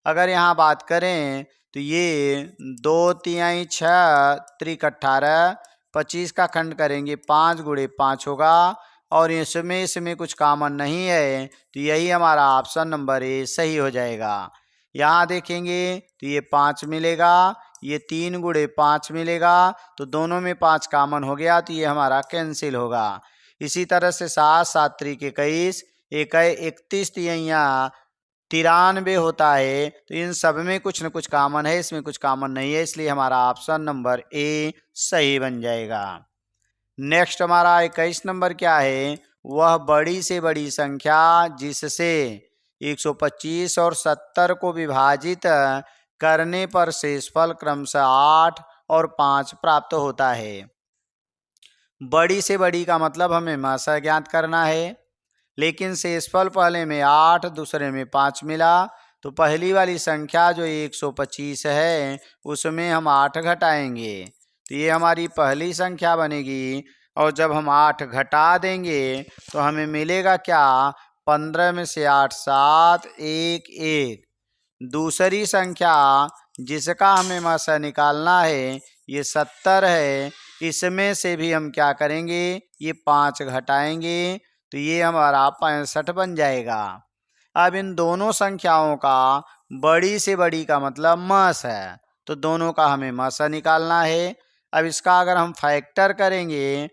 अगर यहाँ बात करें तो ये 2 तिहाई 6 त्रिक 18, 25 का खंड करेंगे 5 गुणे 5 होगा और इसमें कुछ कॉमन नहीं है, तो यही हमारा ऑप्शन नंबर ए सही हो जाएगा। यहाँ देखेंगे तो ये 5 मिलेगा, ये 3 गुणे 5 मिलेगा, तो दोनों में 5 कॉमन हो गया तो ये हमारा कैंसिल होगा। इसी तरह से 7 7 त्रिक 21, 31 तिहैया 93 होता है, तो इन सब में कुछ न कुछ कॉमन है, इसमें कुछ कॉमन नहीं है, इसलिए हमारा ऑप्शन नंबर ए सही बन जाएगा। नेक्स्ट हमारा 21 नंबर क्या है, वह बड़ी से बड़ी संख्या जिससे 125 और 70 को विभाजित करने पर शेषफल क्रमशः 8 और 5 प्राप्त होता है। बड़ी से बड़ी का मतलब हमें मासा ज्ञात करना है, लेकिन शेषफल पहले में 8 दूसरे में 5 मिला, तो पहली वाली संख्या जो 125 है उसमें हम 8 घटाएंगे तो ये हमारी पहली संख्या बनेगी। और जब हम 8 घटा देंगे तो हमें मिलेगा क्या, 15 में से 8 7 1 1। दूसरी संख्या जिसका हमें मासा निकालना है ये 70 है, इसमें से भी हम क्या करेंगे, ये 5 घटाएंगे तो ये हमारा 65 बन जाएगा। अब इन दोनों संख्याओं का बड़ी से बड़ी का मतलब मस है, तो दोनों का हमें मसा निकालना है। अब इसका अगर हम फैक्टर करेंगे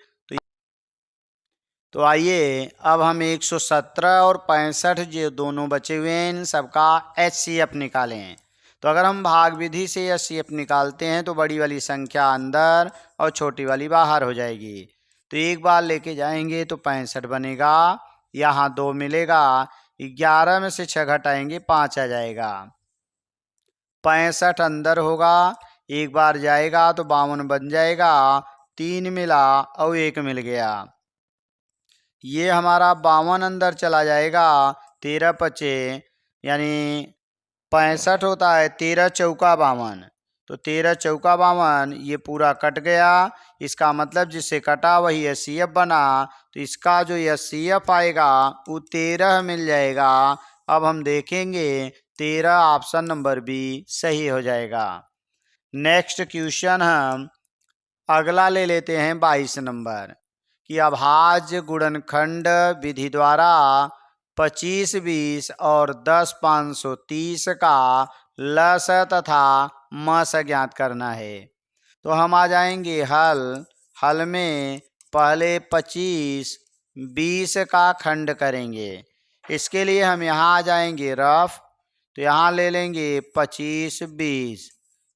तो आइए अब हम 117 और 65 जो दोनों बचे हुए हैं इन सबका HCF निकालें। तो अगर हम भाग विधि से HCF निकालते हैं तो बड़ी वाली संख्या अंदर और छोटी वाली बाहर हो जाएगी। तो एक बार लेके जाएंगे तो 65 बनेगा, यहाँ 2 मिलेगा, 11 में से 6 घटाएंगे 5 आ जाएगा, 65 अंदर होगा, एक बार जाएगा तो 52 बन जाएगा, 3 मिला और 1 मिल गया, ये हमारा 52 अंदर चला जाएगा, 13 पचे यानी 65 होता है, 13 चौका 52, तो 13 चौका 52 ये पूरा कट गया। इसका मतलब जिससे कटा वही HCF बना, तो इसका जो HCF आएगा वो 13 मिल जाएगा। अब हम देखेंगे 13 ऑप्शन नंबर बी सही हो जाएगा। नेक्स्ट क्वेश्चन हम अगला ले लेते हैं 22 नंबर कि अभाज्य गुणनखंड विधि द्वारा 25 20 और 10 530 का लस तथा मस ज्ञात करना है। तो हम आ जाएंगे हल में पहले 25 20 का खंड करेंगे। इसके लिए हम यहाँ आ जाएंगे रफ, तो यहाँ ले लेंगे 25 20,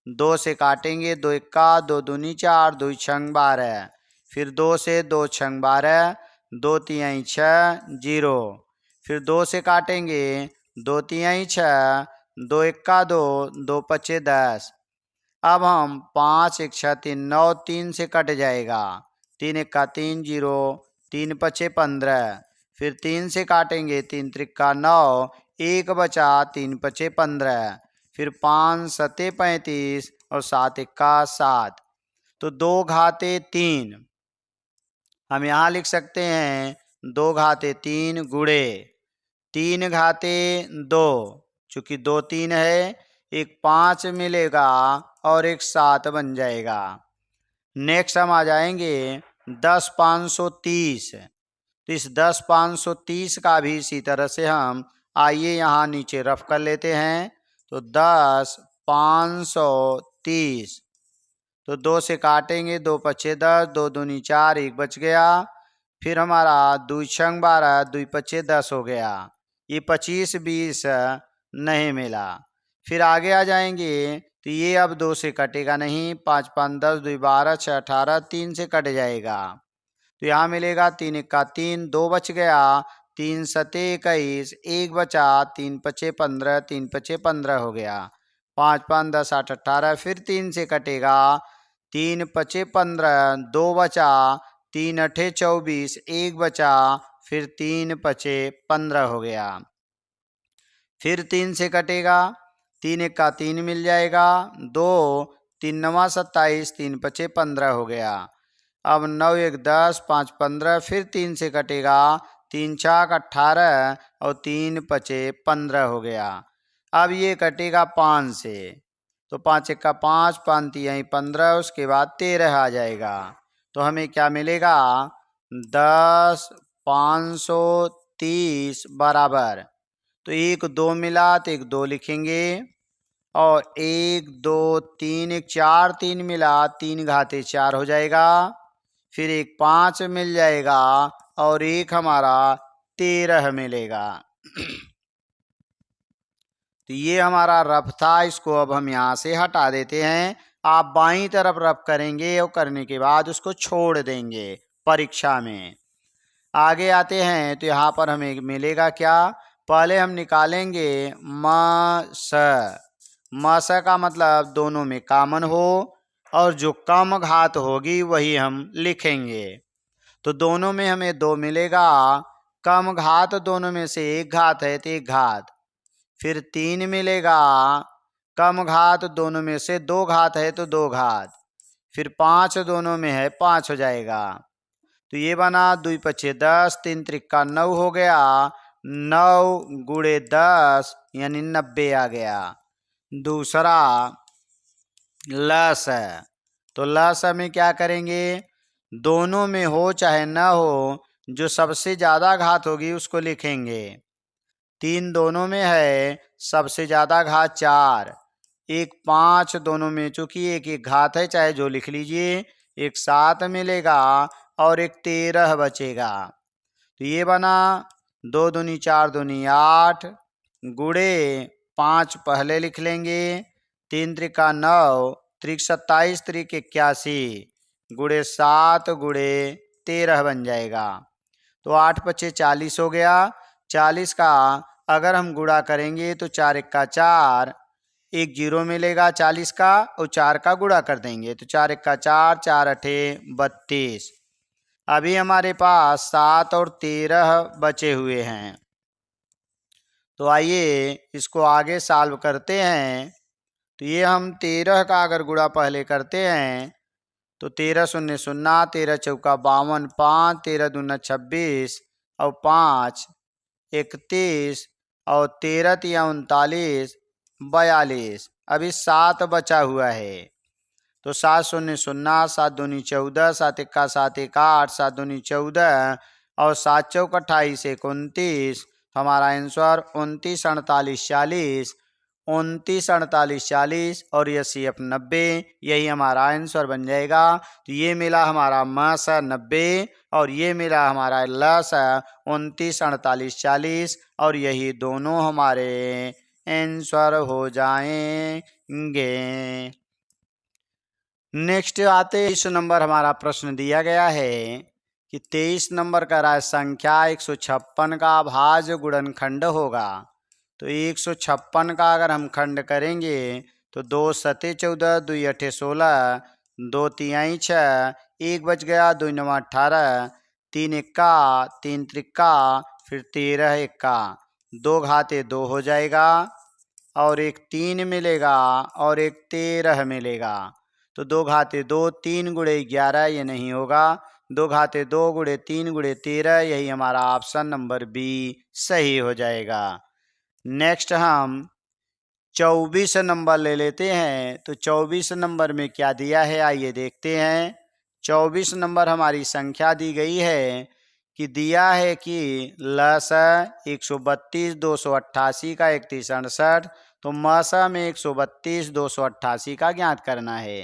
2 से काटेंगे, 2 इक्का 2 दूनी 4, 2 छंग 12, फिर 2 से 2 छंग 12, 2 तिहाई 6 0, फिर 2 से काटेंगे, 2 तिहाई 6, 2 इक्का 2, 2 पचे 10। अब हम 5 1 6 3 9, 3 से कट जाएगा, 3 इक्का 3 0, 3 पचे 15, फिर 3 से काटेंगे, 3 त्रिक्का 9, 1 बचा, 3 पचे 15, फिर 5 सते 35 और 7 इक्का 7, तो 2 घाते 3 हम यहाँ लिख सकते हैं, 2 घाते 3 गुणे 3 घाते 2, चूंकि 2 3 है, एक 5 मिलेगा और एक 7 बन जाएगा। नेक्स्ट हम आ जाएंगे 10 530, तो इस 10 530 का भी इसी तरह से हम आइए यहाँ नीचे रफ कर लेते हैं। तो 10 530, तो 2 से काटेंगे, 2 पचे 10, 2 दूनी 4, 1 बच गया, फिर हमारा 2 छंग 12, 2 पचे 10 हो गया, ये 25 20 नहीं मिला। फिर आगे आ जाएंगे तो ये अब 2 से कटेगा नहीं, 5 5 10, 2 12, 6 18, 3 से कट जाएगा, तो यहाँ मिलेगा 3 इक्का 3, 2 बच गया, 3 सते 21, 1 बचा, 3 पचे 15, 3 पचे 15 हो गया, 5 5 10 8 18, फिर 3 से कटेगा, 3 पचे 15, 2 बचा, 3 अठे 24, 1 बचा, फिर 3 पचे 15 हो गया, फिर 3 से कटेगा, 3 इक्का 3 मिल जाएगा, 2 3 नवा 27, 3 पचे 15 हो गया। अब 9 1 10, 5 15, फिर 3 से कटेगा, 3 चाक 18 और 3 पचे 15 हो गया। अब ये कटेगा 5 से, तो 5 इक्का 5, 5 तिहाई 15, उसके बाद 13 आ जाएगा, तो हमें क्या मिलेगा, 10 530 बराबर, तो 1 2 मिला तो 1 2 लिखेंगे, और 1 2 3 1 4 3 मिला, 3 घाते 4 हो जाएगा, फिर एक 5 मिल जाएगा और एक हमारा 13 मिलेगा। तो ये हमारा रफ था, इसको अब हम यहाँ से हटा देते हैं। आप बाईं तरफ रफ करेंगे और करने के बाद उसको छोड़ देंगे परीक्षा में। आगे आते हैं तो यहाँ पर हमें मिलेगा क्या, पहले हम निकालेंगे म स का मतलब दोनों में कॉमन हो और जो कम घात होगी वही हम लिखेंगे। तो दोनों में हमें 2 मिलेगा, कम घात दोनों में से 1 घात है तो 1 घात, फिर 3 मिलेगा, कम घात दोनों में से 2 घात है तो 2 घात, फिर 5 दोनों में है 5 हो जाएगा, तो ये बना 2 पचे 10, 3 त्रिक्का 9 हो गया, 9 गुणे 10 यानी 90 आ गया। दूसरा लस है, तो लस में क्या करेंगे, दोनों में हो चाहे न हो, जो सबसे ज़्यादा घात होगी उसको लिखेंगे। 3 दोनों में है, सबसे ज़्यादा घात 4, एक 5 दोनों में, चूँकि एक एक घात है चाहे जो लिख लीजिए, एक 7 मिलेगा और एक 13 बचेगा। तो ये बना 2 दूनी 4 दूनी 8 गुड़े 5 पहले लिख लेंगे, 3 त्रिका 9 त्रिक 27 त्रिक 81 गुड़े 7 गुड़े 13 बन जाएगा। तो 8 पच्चे 40 हो गया। 40 का अगर हम गुणा करेंगे तो 4 एक्का 4, एक जीरो मिलेगा 40 का और 4 का गुणा कर देंगे तो 4 एक्का 4, 4 अठे 32। अभी हमारे पास 7 और 13 बचे हुए हैं। तो आइए इसको आगे सॉल्व करते हैं। तो ये हम 13 का अगर गुणा पहले करते हैं तो 13 शून्य शून्य, 13 चौका 52, 5 13 दूना 26 और 5 31 और 13 तिया 39 42। अभी 7 बचा हुआ है तो 7 शून्य शून्य, 7 दूनी 14, 7 एक्का 7 एक 8, 7 दूनी 14 और 7 चौक 28 29। हमारा आंसर 29 48 40, 29 48 40 और 80 90, यही हमारा आंसर बन जाएगा। तो ये मिला हमारा मस 90 और ये मिला हमारा लस 29 48 40 और यही दोनों हमारे आंसर हो जाएंगे। नेक्स्ट आते 23 नंबर हमारा प्रश्न दिया गया है कि 23 नंबर का राशि संख्या 156 का भाज्य गुणनखंड होगा। तो 156 का अगर हम खंड करेंगे तो 2 सते 14, 2 अठे 16, 2 तिहाई 6, 1 बच गया, 2 नवा 18, 3 एक्का, 3 त्रिक्का, फिर 13 एक्का, 2 घाते 2 हो जाएगा और एक 3 मिलेगा और एक 13 मिलेगा। तो 2 घाते 2, 3 गुणे 11 ये नहीं होगा, 2 घाते 2 गुणे 3 गुणे 13, यही हमारा ऑप्शन नंबर बी सही हो जाएगा। नेक्स्ट हम 24 नंबर ले लेते हैं। तो 24 नंबर में क्या दिया है आइए देखते हैं। 24 नंबर हमारी संख्या दी गई है कि दिया है कि लस 132 288 का 3168, तो मसा में 132 288 का ज्ञात करना है।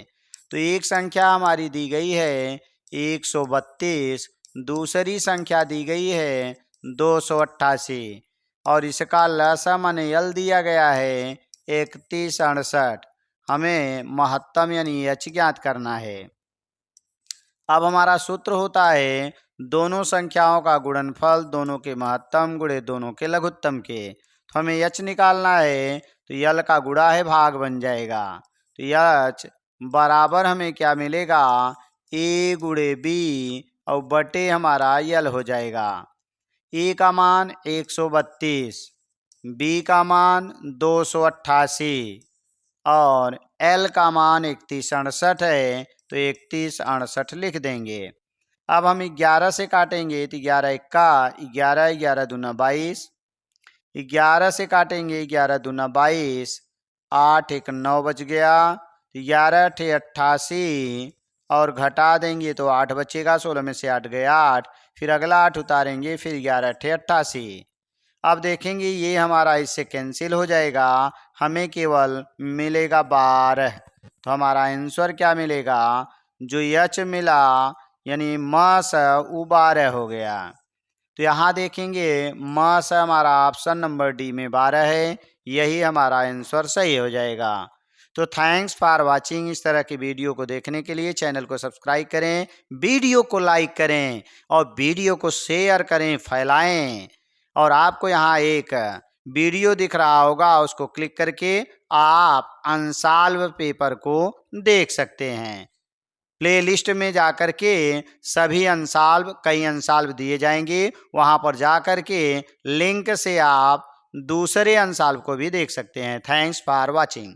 तो एक संख्या हमारी दी गई है 132, दूसरी संख्या दी गई है 288 और इसका लसा माने यल दिया गया है 3168। हमें महत्तम यानी एच ज्ञात करना है। अब हमारा सूत्र होता है दोनों संख्याओं का गुणनफल दोनों के महत्तम गुणे दोनों के लघुत्तम के। तो हमें एच निकालना है तो यल का गुणा है भाग बन जाएगा। तो एच बराबर हमें क्या मिलेगा, ए गुणे बी और बटे हमारा यल हो जाएगा। ए का मान 132, बी का मान 288 और एल का मान 3168 है तो 3168 लिख देंगे। अब हम 11 से काटेंगे तो 11 एक्का 11, 11 दूना 22, 11 से काटेंगे 11 दूना 22, 8 एक 9 बच गया, 11 अठे 88 और घटा देंगे तो 8 बचेगा, 16 में से 8 गया 8, फिर अगला 8 उतारेंगे, फिर 11 अठे 88। अब देखेंगे ये हमारा इससे कैंसिल हो जाएगा, हमें केवल मिलेगा 12। तो हमारा आंसर क्या मिलेगा, जो एच मिला यानी मस वो 12 हो गया। तो यहाँ देखेंगे मस हमारा ऑप्शन नंबर डी में 12 है, यही हमारा आंसर सही हो जाएगा। तो थैंक्स फॉर वाचिंग। इस तरह की वीडियो को देखने के लिए चैनल को सब्सक्राइब करें, वीडियो को लाइक करें और वीडियो को शेयर करें, फैलाएं। और आपको यहाँ एक वीडियो दिख रहा होगा, उसको क्लिक करके आप अनसॉल्व पेपर को देख सकते हैं। प्लेलिस्ट में जाकर के सभी अनसॉल्व कई अनसॉल्व दिए जाएंगे, वहाँ पर जाकर के लिंक से आप दूसरे अनसॉल्व को भी देख सकते हैं। Thanks for watching.